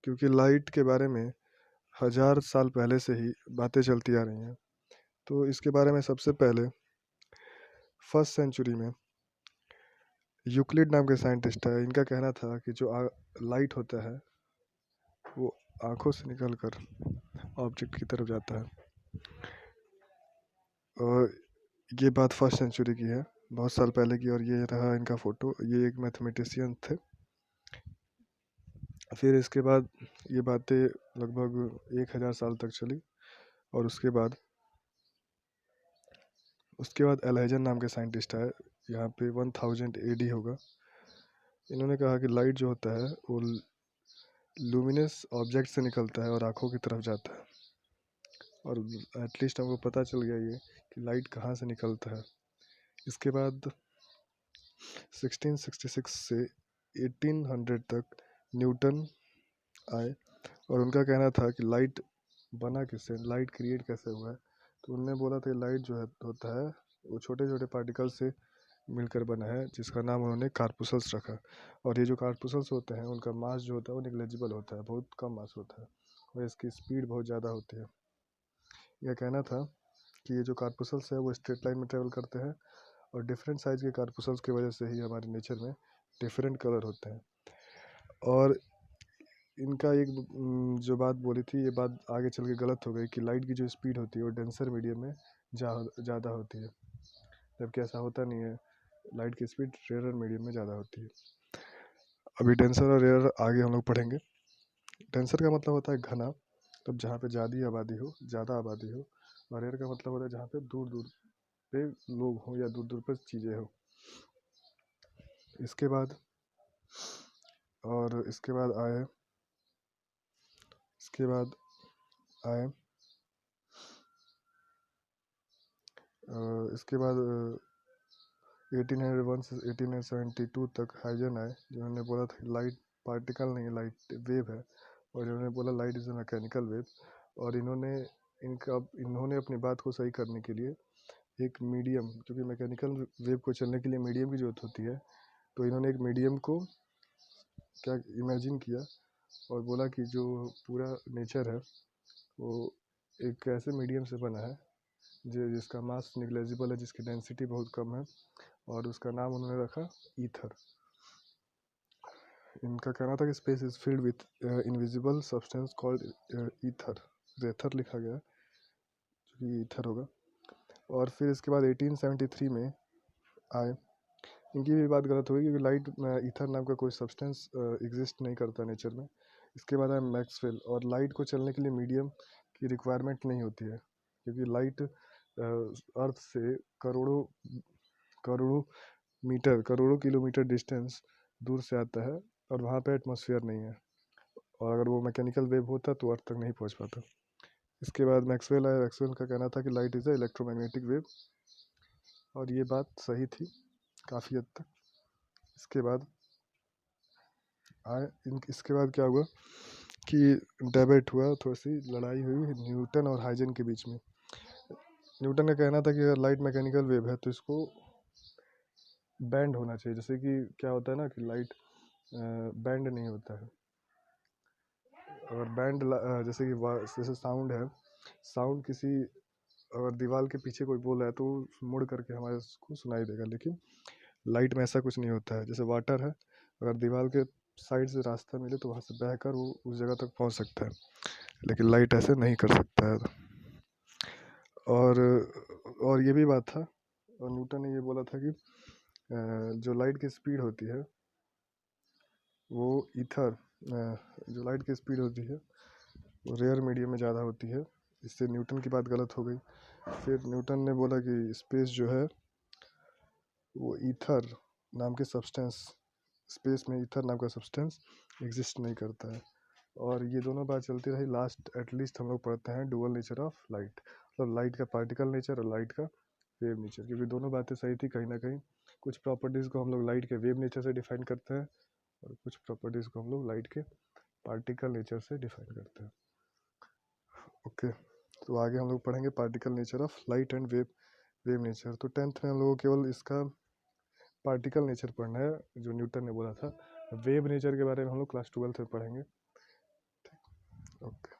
क्योंकि लाइट के बारे में हज़ार साल पहले से ही बातें चलती आ रही हैं। तो इसके बारे में सबसे पहले फर्स्ट सेंचुरी में यूक्लिड नाम के साइंटिस्ट है, इनका कहना था कि जो लाइट होता है वो आँखों से निकल कर ऑब्जेक्ट की तरफ जाता है। और ये बात फर्स्ट सेंचुरी की है, बहुत साल पहले की। और ये रहा इनका फ़ोटो, ये एक मैथमेटिशियन थे। फिर इसके बाद ये बातें लगभग 1000 साल तक चली। और उसके बाद एल्हाइजन नाम के साइंटिस्ट आए, यहाँ पे 1000 AD होगा। इन्होंने कहा कि लाइट जो होता है वो लुमिनस ऑब्जेक्ट से निकलता है और आँखों की तरफ जाता है। और एटलीस्ट हमको पता चल गया ये कि लाइट कहाँ से निकलता है। इसके बाद 1666 से 1800 तक न्यूटन आए और उनका कहना था कि लाइट बना किससे, लाइट क्रिएट कैसे हुआ है। तो उन्होंने बोला था लाइट जो है होता है वो छोटे छोटे पार्टिकल से मिलकर बना है, जिसका नाम उन्होंने कार्पुसल्स रखा। और ये जो कार्पुसल्स होते हैं उनका मास जो होता है वो निग्लेजिबल होता है, बहुत कम मास होता है और इसकी स्पीड बहुत ज़्यादा होती है। यह कहना था कि ये जो कार्पुसल्स है वो स्ट्रेट लाइन में ट्रेवल करते हैं और डिफरेंट साइज़ के कार्पुसल्स की वजह से ही हमारे नेचर में डिफरेंट कलर होते हैं। और इनका एक जो बात बोली थी, ये बात आगे चल के गलत हो गई कि लाइट की जो स्पीड होती है वो डेंसर मीडियम में ज़्यादा होती है, जबकि ऐसा होता नहीं है। लाइट की स्पीड रेयर मीडियम में ज़्यादा होती है। अभी डेंसर और रेयर आगे हम लोग पढ़ेंगे। डेंसर का मतलब होता है घना, तब जहाँ पे ज़्यादा आबादी हो। और रेयर का मतलब होता है जहाँ पे दूर दूर पे लोग हों या दूर दूर पे चीज़ें हो। इसके बाद और इसके बाद आए इसके बाद आए इसके बाद 1801 से 1872 तक हाइजन आए, जिन्होंने बोला था लाइट पार्टिकल नहीं, लाइट वेव है। और इन्होंने बोला light is a mechanical wave. और इन्होंने अपनी बात को सही करने के लिए एक मीडियम, क्योंकि मैकेनिकल वेव को चलने के लिए मीडियम की ज़रूरत होती है, तो इन्होंने एक मीडियम को क्या इमेजिन किया और बोला कि जो पूरा नेचर है वो एक ऐसे मीडियम से बना है जिसका मास निग्लेजिबल है, जिसकी डेंसिटी बहुत कम है, और उसका नाम उन्होंने रखा ईथर। इनका कहना था कि space is filled with invisible substance called ether. Rather लिखा गया जो कि ईथर होगा। और फिर इसके बाद 1873 में आए। इनकी भी बात गलत हुई क्योंकि लाइट ईथर नाम का कोई सब्सटेंस एग्जिस्ट नहीं करता नेचर में। इसके बाद आए मैक्सवेल। और लाइट को चलने के लिए मीडियम की रिक्वायरमेंट नहीं होती है, क्योंकि लाइट अर्थ से करोड़ों करोड़ों करोड़ों किलोमीटर डिस्टेंस दूर से आता है और वहाँ पे एटमॉस्फेयर नहीं है। और अगर वो मैकेनिकल वेव होता तो अर्थ तक नहीं पहुँच पाता। इसके बाद मैक्सवेल आया। मैक्सवेल का कहना था कि light is a electromagnetic wave, और ये बात सही थी काफ़ी हद तक। इसके बाद इसके बाद क्या हुआ कि डिबेट हुआ, थोड़ी सी लड़ाई हुई न्यूटन और हाइजन के बीच में। न्यूटन का कहना था कि अगर लाइट मैकेनिकल वेव है तो इसको बैंड होना चाहिए। जैसे कि क्या होता है ना कि लाइट बैंड नहीं होता है। अगर बैंड जैसे साउंड है, साउंड किसी अगर दीवार के पीछे कोई बोल रहा है तो मुड़ करके हमारे को सुनाई देगा, लेकिन लाइट में ऐसा कुछ नहीं होता है। जैसे वाटर है, अगर दीवार के साइड से रास्ता मिले तो वहाँ से बहकर वो उस जगह तक पहुँच सकता है, लेकिन लाइट ऐसे नहीं कर सकता है। और ये भी बात था, और न्यूटन ने ये बोला था कि जो लाइट की स्पीड होती है वो जो लाइट की स्पीड होती है वो रेयर मीडियम में ज़्यादा होती है। इससे न्यूटन की बात गलत हो गई। फिर न्यूटन ने बोला कि स्पेस जो है वो ईथर नाम के सब्सटेंस स्पेस में ईथर नाम का सब्सटेंस एग्जिस्ट नहीं करता है। और ये दोनों बात चलती रही। लास्ट एटलीस्ट हम लोग पढ़ते हैं डुअल नेचर ऑफ लाइट, मतलब लाइट का पार्टिकल नेचर और लाइट का वेव नेचर, क्योंकि दोनों बातें सही थी कहीं ना कहीं। कुछ प्रॉपर्टीज़ को हम लोग लाइट के वेव नेचर से डिफाइन करते हैं और कुछ प्रॉपर्टीज़ को हम लोग लाइट के पार्टिकल नेचर से डिफाइन करते हैं। ओके, तो आगे हम लोग पढ़ेंगे particle nature of light and wave nature. तो 10th में हम लोगों को केवल इसका पार्टिकल नेचर पढ़ना है जो न्यूटन ने बोला था। वेव नेचर के बारे में हम लोग क्लास 12th में पढ़ेंगे। ओके।